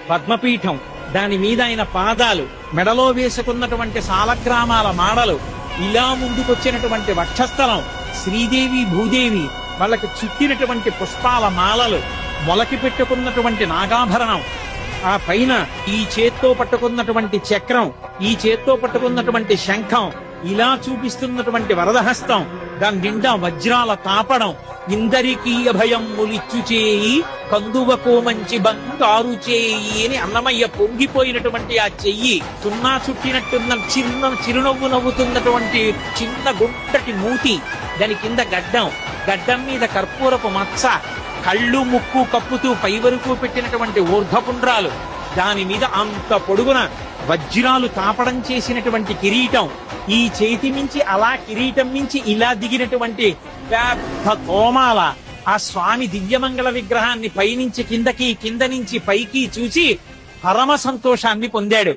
పద్మపీఠం, దాని మీద ఆయన పాదాలు, మెడలో వేసుకున్నటువంటి సాలగ్రామాల మాడలు, ఇలా ముందుకొచ్చినటువంటి వక్షస్థలం, శ్రీదేవి భూదేవి వాళ్ళకి చుట్టినటువంటి పుష్పాల మాలలు, మొలకి పెట్టుకున్నటువంటి నాగాభరణం, ఆ పైన ఈ చేత్తో పట్టుకున్నటువంటి చక్రం, ఈ చేత్తో పట్టుకున్నటువంటి శంఖం, ఇలా చూపిస్తున్నటువంటి వరదహస్తం, దాని నిండా వజ్రాల తాపడం, ఇందరికీ అభయం ములిచ్చు చేయి కందువకో మంచి బంగారు చేయి అని అన్నమయ్య పొంగిపోయినటువంటి ఆ చెయ్యి, చున్నా చుట్టినట్టున్న చిన్న చిరునవ్వు నవ్వుతున్నటువంటి చిన్న గుంటటి మూతి, దాని కింద గడ్డం మీద కర్పూరపు మచ్చ, కళ్ళు ముక్కు కప్పుతూ పై వరకు పెట్టినటువంటి ఊర్ధ్వపుండ్రాలు, దాని మీద అంత పొడుగున వజ్రాలు తాపడం చేసినటువంటి కిరీటం, ఈ చేతి మించి అలా కిరీటం మించి ఇలా దిగినటువంటి పెద్ద తోమాల, ఆ స్వామి దివ్యమంగళ విగ్రహాన్ని పైనుంచి కిందకి, కింద నుంచి పైకి చూసి పరమ సంతోషాన్ని పొందాడు.